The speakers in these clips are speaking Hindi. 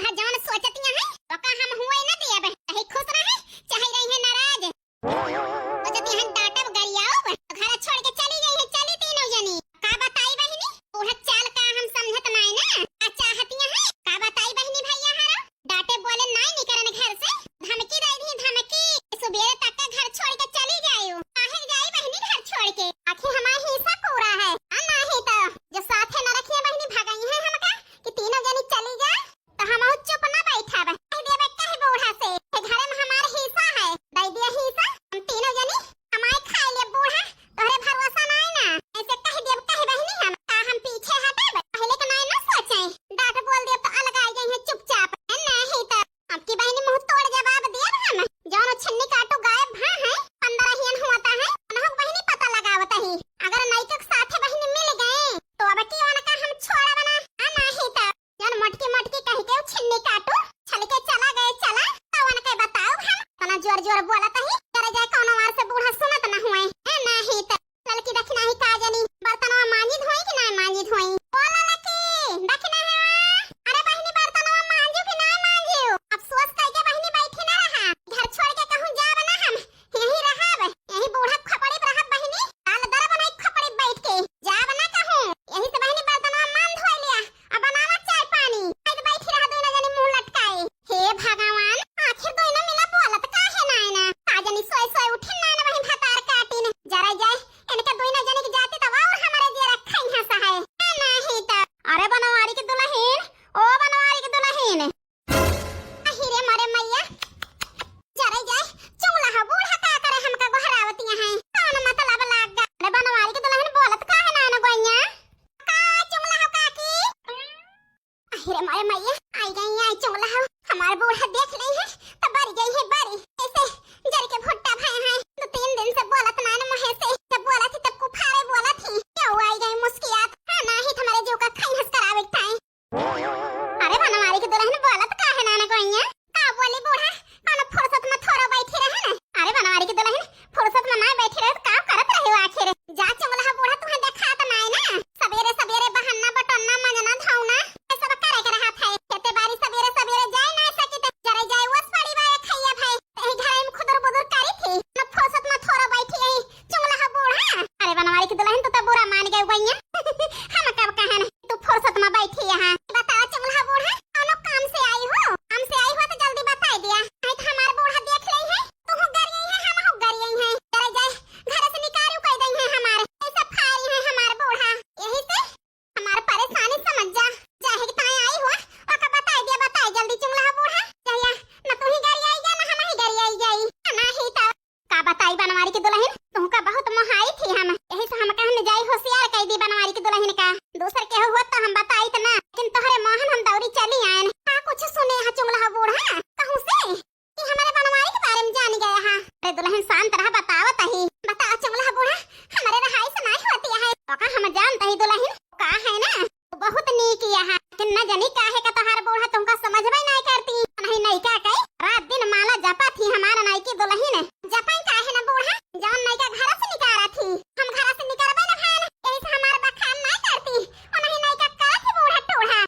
बूढ़ा जवन सोचतिया है ओका हम हुए न दिए बे, चाहे खुश रहे चाहे रहे नाराज। सोचती है डांटब गरियाओ घर छोड़ के चली गई है, चली तीनों जनी। का बताई बहिनी बूढ़ा चाल का हम समझत नाई ना, का चाहतिया है का बताई बहिनी भैया हरा। डांटे बोले नाई निकरन घर से, धमकी दे दी धमकी, सुबेरे तक का घर छोड़ के चली जायो। काहे जाई बहिनी घर छोड़ के, आखिर हमारा हिस्सा पूरा है नहीं तो जो साथे न रखिए बहिनी भगाई है हमका कि तीनों जनी चली जा, तो हम चुप ना बैठा बे। कह देबे कहे बूढ़ा से घर में हमारा हिस्सा है, दे दिया हिस्सा हम तीनों जनी हमारे खा ले। बूढ़ा तोहरे भरोसा नहीं ना, ऐसे कह देब कहे बहिनी हम पीछे हटे पहले के नहीं ना सोचे। डांट बोल देब तो अलग आ गई है चुपचाप नहीं तो अब की बहिनी मुंह तोड़ जवाब देब हम। जौन छन्नी काटू गायब भा है 15 हियन होता है अनहु बहिनी पता लगावत ही। अगर नैतिक साथे बहिनी मिल गए तो अब की ओन का हम छोड़ा बना नहीं तो जौन मोटकी मोटकी कह के छन्नी काटू छल के चला गए चला तो ओन के बताओ हम तना जोर जोर बोलत ही करे जाए कोनो वार से बूढ़ा सुनत ना हुए नहीं तो ललकी दखना ही का जनी बर्तनवा मांजी धोई कि ना मांजी धोई। ओ ललकी दखना है अरे बहिनी बर्तनवा मांजू कि ना मांजू, अफसोस करके बहिनी बैठी ना रहा, घर छोड़ के कहूं जाब ना हम यही रहब, यही बूढ़ा खपड़ी पे रहब बहिनी, काल दर बनाई खपड़ी बैठ के जाब ना कहूं। यही से बहिनी बर्तनवा मान धोई लिया अब बनावा चाय पानी, आज बैठी रहा दोनों जनी मुंह लटकाए। हे भगवान आखिर दोनों मिला बोलत काहे ना ना काजनी सोय सोय उठिन ना ना बहिन भतार काटिन जरा जाए इनका दोनों जनी की जाती तवा और हमारे जे रखा ही हंसा है नहीं तो। अरे बनवारी की दुल्हन ओ बनवारी की दुल्हन अहिरे मरे मैया जरा जाए चुंगला बूढ़ा का करे हमका गोहरावतिया है कौन मतलब लाग गा। अरे बनवारी की दुल्हन बोलत काहे ना ना गोइया का चुंगला काकी अहिरे मरे मैया आई गई आई चुंगला हमार बूढ़ा देख ली है तो बरी गई है बरी ऐसे जर के भुट्टा भाई है 2-3 दिन से बोलत ना ना मुहे से जब बोला थी तब कुफारे बोला थी क्या आई गई मुस्कियात नहीं तुम्हारे जो का खाई हंस करावे टाइम। अरे बनवारी की दुल्हन बोलत काहे ना ना गोइया का बोली बूढ़ा कौन फुर्सत में थोड़ा बैठी रहे ना। अरे बनवारी की दुल्हन फुर्सत में ना बैठी रहे तो काम करत रहे हो आखिर जा चुंगला बूढ़ा तुम्हें देखा तो नहीं ना सवेरे सवेरे बहन्ना बटन्ना मंगना धौना ये सब करे के रहा था खेते बारी सवेरे सवेरे जाए ना सकी तो जरा जाए वस पड़ी बाय खैया भाई यही घर में खुदर बुदर करी थी ना फुर्सत में थोड़ा बैठी यही चुंगला बूढ़ा। अरे बनवारी की दुल्हन तो बुरा मान गए भैया हम कब कहा ना तू फुर्सत में बैठी यहां बता चुंगला बूढ़ा कौन काम से आई हो तो जल्दी बता दिया नहीं तो हमारा बूढ़ा देख ले है तू हो गरी है हम हो गरी है जरा जाए घर से निकालू कह दई है हमारे ऐसा फारी है हमारा बूढ़ा यही से हमारा परेशानी समझ जा चाहे कि ताई आई हो और का बता दिया जल्दी चुंगला बूढ़ा जया ना तू ही गरी आई जा ना हम ही गरी आई जाई नहीं तो का बताई बनवारी की दुल्हन तू का बहुत मोहाई थी हम यही से हम कहने जाई होशियार कह दी बनवारी की दुल्हन का दूसर के हुआ तो हम बताई त ना लेकिन तोहरे मोहन हम दौड़ी चली आए का कुछ सुने हा चुंगला बूढ़ा कहूं से कि हमारे बनवारी के बारे में जान गया हा। अरे दुल्हन शांत रह बतावत ही बता चुंगला बूढ़ा हमारे रहाई से नहीं होती है तो का हम जानत ही दुल्हन का है ना बहुत नीक किया है कि न जानी काहे का तोहार बूढ़ा तुमका समझबे नहीं करती नहीं का कई रात दिन माला जपा थी हमारा नाई की दुल्हन जपाई काहे ना बूढ़ा जान नहीं का घर से निकाला थी हम घर से निकलबे ना भान यही से हमार बखान नहीं करती नहीं का का थी बूढ़ा टूढ़ा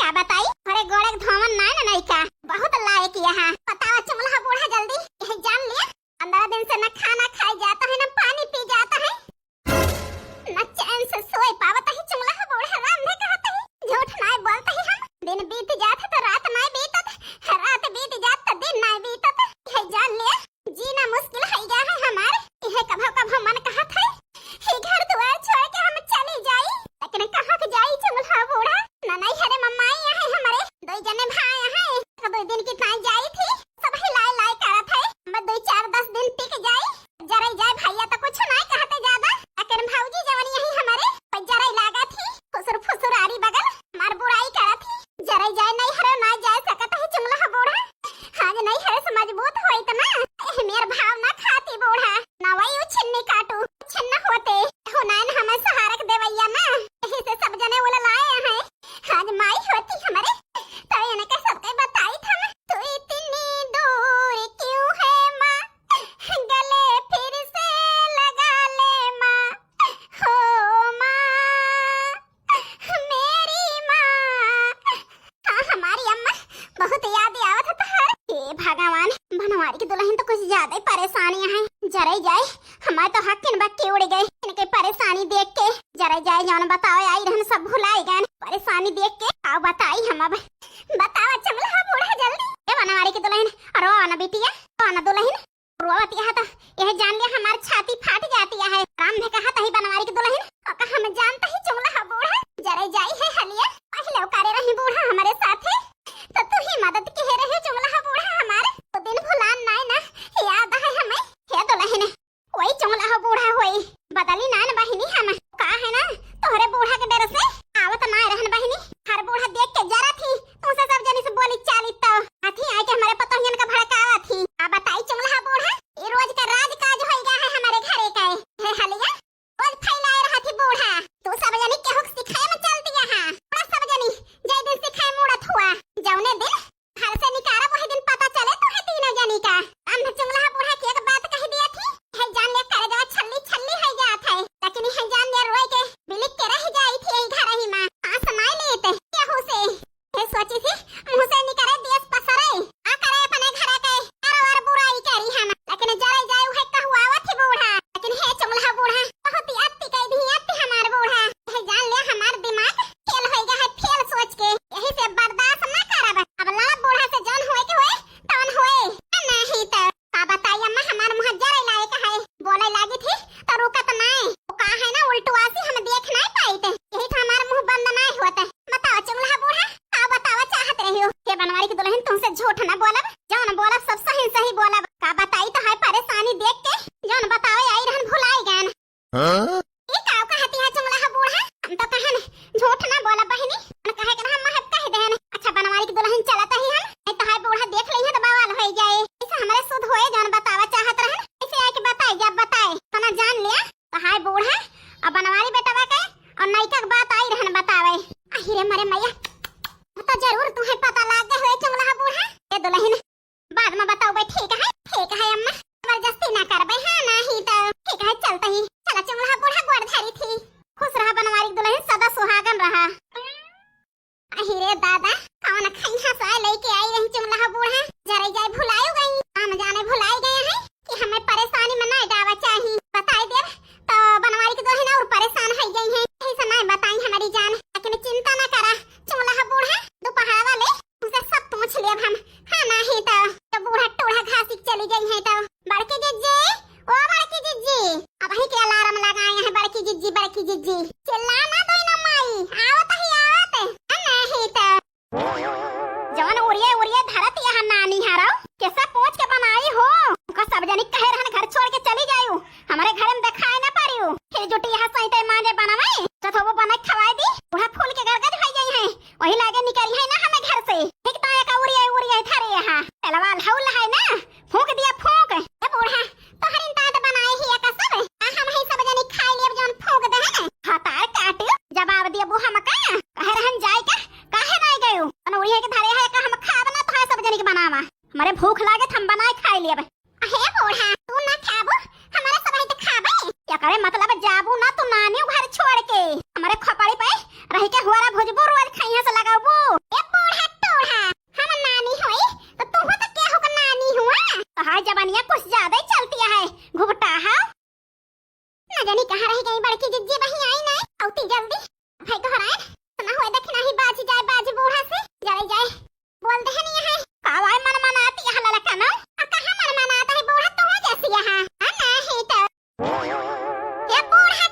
का बताई अरे गोड़े धोवन नहीं का बहुत लायक यहां बताओ चुंगला बूढ़ा जल्दी यही जान लिया 15 दिन से न खाना खाई जाता है न पानी पी जाता है न चैन से सोए पावत है चुंगला बूढ़ा राम ने कहता है झूठ नहीं बोलता है हम दिन बीत जात तो रात नहीं बीतत रात बीत जात तो दिन नहीं बीतत यही जान लिया जीना मुश्किल है गया है हमारे यह कभो मन कहा था हे घर द्वार छोड़ के हम चली जाई लेकिन कहां के जाई चुंगला बूढ़ा ना नहीं हरे मम्मा यहाँ है हमारे 2 जने भाई हैं कब 2 दिन की टाइम जाई थी सब हिलाए लाए करा था मैं 2-4-10 दिन टिक जाई जरा जाए भैया तो कुछ नहीं कहते ज्यादा लेकिन भौजी जवानी यही हमारे जरा लागा थी फुसुर आरी बगल मार बुराई करा थी जरा जाए नहीं हरे ना जाए सकता है चुंगला बूढ़ा आज नहीं हरे से मजबूत होई त ना मेर भाव ना खाती बूढ़ा ना वही छिन्नी काटू छिन्न होते हो नान हमें सहारक देवैया ना यही से सब जने बोला लाए हैं आज माई होती हमारे तो इन्हें का सब के बताई था तो इतनी बहुत याद आवत है तोहर। हे भगवान, बनवारी की दुल्हन तो कुछ ज्यादा ही परेशानियां हैं। जरे जाए हमारे तो हक किन बात के उड़ गए। इनके परेशानी देख के जरे जाए जौन बताओ आई रहन सब भुलाई गए। परेशानी देख के आओ बताई हम अब बताओ चमला बूढ़ा जल्दी। ए बनवारी की दुल्हन अरे आना बेटिया आना दुल्हन रोवती है तो यह जान लिया हमारी छाती फाट जाती है। राम ने कहा था ही बनवारी की दुल्हन और कहा हम जानता ही चमला बूढ़ा जरे जाई है हलिया पहले करे रही बूढ़ा हमारे साथ है तो तू ही मदद के रहे चमला बूढ़ा हमारे तो दिन भुलान नहीं ना याद है हमें। हे दुल्हन वही चमला बूढ़ा होई बदली ना बहिनी हम का है ना तोहरे बूढ़ा के डर से आवत ना रहन बहिनी। हर बूढ़ा देख के जरा थी तुमसे सब जनी से बोली चाली तो हाथी आए के हमारे पतोहियन का भड़कावा थी। आ बताई चमला बूढ़ा ये रोज का राज काज हो गया है हमारे घरे का है हलिया रोज फैलाए रहा थी बूढ़ा तू सब जनी के हुक सिखाए में चल दिया हां बड़ा सब जनी जय दिन सिखाए मुड़त हुआ जौने दिन घर से निकारा वही दिन पता चले तो है तीनों जनी का। हम चमला बूढ़ा की एक बात कह दिया थी है जान ले करे जवा छल्ली छल्ली है जात है लेकिन है जान ले रोए के बिलिक के रह जाई थी यही घर ही मां आ सुनाई लेते क्या हो से ये सोची थी मुंह से निकले देश पसरे आ करे अपने घर के और बुराई करी हम लेकिन जरे जाए है कहवावा थी बूढ़ा लेकिन है चमला बूढ़ा बहुत ही अति कह दी अति हमार बूढ़ा है जान ले हमार दिमाग फेल हो गया है फेल सोच के यही से बर्दाश्त ना करब अब ला बूढ़ा से जान होए के होए तवन होए नहीं तो का बताई अम्मा हमार मुंह जरे लाए का है बोले लागी थी तो रुकत नहीं वो का है ना उल्टवासी हम देख नहीं पाई थे यही तो हमार मुंह बंद नहीं होता। बताओ चमला बूढ़ा का बतावा चाहत रही हो के बनवारी की दुल्हन तुमसे झूठ ना बोलब जौन बोलब सब सही सही बोलब का बताई तो है परेशानी देख के जौन बताओ आई रहन भुलाई गन। हां ये का कहती है चमला बूढ़ा हम तो कहन झूठ ना बोला बहिनी न कहे के हम महब कह देन। अच्छा बनवारी की दुल्हन चलत ही हम नहीं तो है बूढ़ा देख लई है तो बवाल हो जाए ऐसे हमारे सुध होए जौन बतावा चाहत रहन ऐसे आके बताई जब बताए तो ना जान लिया तो है बूढ़ा अब बनवारी बेटवा के और नैका बात आई रहन बतावे अहिरे मरे मैया तो जरूर तुम्हें पता लाग गए चमला बूढ़ा ये दुल्हन बाद में बताओ भाई ठीक है अम्मा जबरदस्ती ना करबे हां नहीं तो ठीक है चलते ही चला चमला बूढ़ा गोड़ धरी थी खुश रहा बनवारी की दुल्हन सदा सुहागन रहा। अहिरे दादा कौन खैहा साय लेके आई रही चमला बूढ़ा जरे जाए भुलायो गई हम जाने भुलाई गए हैं कि हमें परेशानी में नहीं डावा चाहिए बताई दे तो बनवारी की दुल्हन और परेशान हो गई है ऐसा नहीं बताई हमारी जान लेकिन चिंता ना करा चमला बूढ़ा दोपहर वाले उसे सब पूछ ले हम हां नहीं तो बूढ़ा टोढ़ा घासी चली गई है तो बड़की जिज्जी ओ बड़की जिज्जी अब ही के अलार्म लगाए हैं बड़की जिज्जी चिल्ला ना दो ना माई आवत ही आवत नहीं तो जवन उड़िए धरत यहां नानी हराओ कैसा पूछ के बनाई हो का सब जनी कहे रहन घर छोड़ के चली जायू हमारे घर में दिखाई ना पारियो फिर जुटी यहां सईते मांजे बनावे तो वो बना खवाई दी बूढ़ा फूल के गरगद हो गई है वही लागे निकली है ना हमें घर से ठीक तो एक उड़िए थारे यहां पहलवाल हौल है ना फूंक दिया फूंक ए बूढ़ा तो हरिन तात बनाए ही एक सब हम ही सब जनी खाई लेब जौन फूंक दे है हातार काट जवाब दिया बूढ़ा मका कहे रहन जाए का काहे नहीं गयो उड़िए के धारे है का हम खाब ना तो है सब जनी के बनावा हमारे भूख लागे हम बनाए खाई लेब। हे बूढ़ा तू ना खाबो हमारे सब ही तो खाबे क्या करे मतलब जाबू ना तू नानी घर छोड़ के हमारे खपड़ी पे रह के हुआरा भुजबू रोज खैया से लगाबू ए बूढ़ा टोढ़ा हम नानी होई तो तू हो तो क्या हो का नानी हुआ तो हां जवानिया कुछ ज्यादा ही चलती है घुबटा हा ना जानी कहां रह गई बड़की जिज्जी वही आई नहीं औती जल्दी भाई तो हराए सुना हुआ देखना ही बाजी जाए बाजी बूढ़ा से जरे जाए बोल दे नहीं है कावाय मन मनाती है लला कनो कहां मन मनाता है बूढ़ा तू जैसी यहां नहीं तो ये बूढ़ा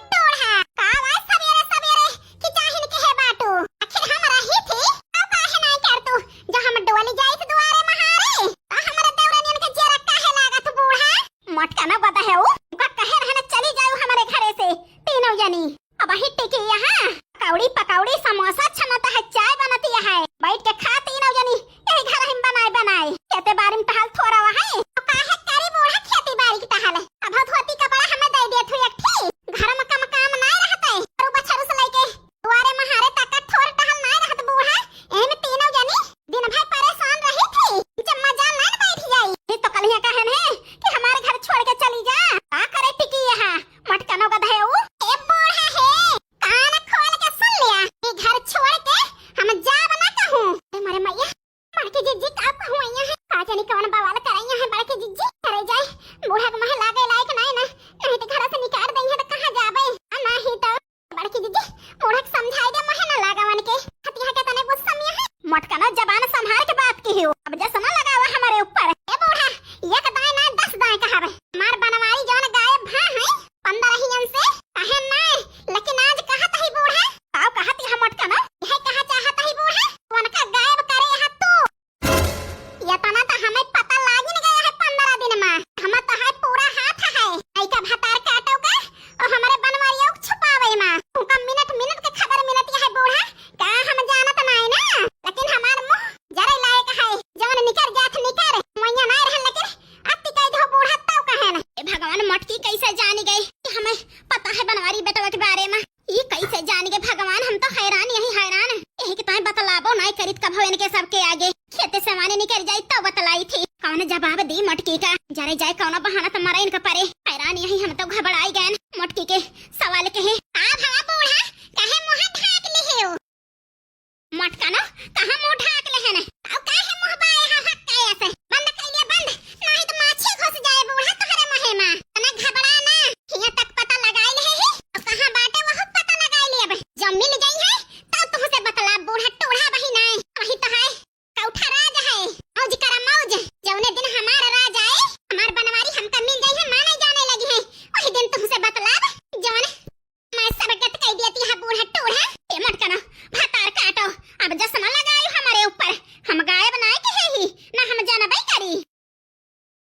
जानी कौन बवाल कराइया है बड़के जिज्जी करे जाए बूढ़ा के महे लागे लायक नहीं तो घर से निकाल दई है तो कहां जाबे नहीं तो बड़की जिज्जी बूढ़ा के समझाई दे महे ना लगावन के हतिया के तने गुस्सा में है मटका ना जबान संभाल के बात की हो अब जैसा ना लगावा हमारे ऊपर ए बूढ़ा एक दाएं ना 10 दाएं कहावे मार बनवारी जौन गायब भा है 15 हियन से कहे नहीं लेकिन आज कहत ही बूढ़ा आओ कहत ही मटका ना यह कहा चाहत ही बूढ़ा वनका गायब करे है तू या तना तो हमें पता लागी न गया है 15 दिन में हम तो है पूरा हाथ है आई का भतार काटो का और हमारे बनवारियों को छुपावे में उनका मिनट मिनट के खबर मिलती है बूढ़ा का हम जानत नहीं ना लेकिन हमार मुंह जरे लायक है जवन निकर जात निकर मैया नहीं रहन लेकिन अति कह दो बूढ़ा तब कहे ना ए भगवान मटकी कैसे जानी गई कि हमें पता है बनवारी बेटवा के बारे में ये कैसे जान गए भगवान हम तो हैरान यही हैरान यही कि तुम्हें बतलाबो नहीं करित कब हो इनके सबके आगे खेते से माने निकल जाए तो बतलाई थी कौन जवाब दी मटकी का जरे जाए कौन बहाना तो मरा इनका परे हैरान यही हम तो घबराई गए मटकी के सवाल के है आ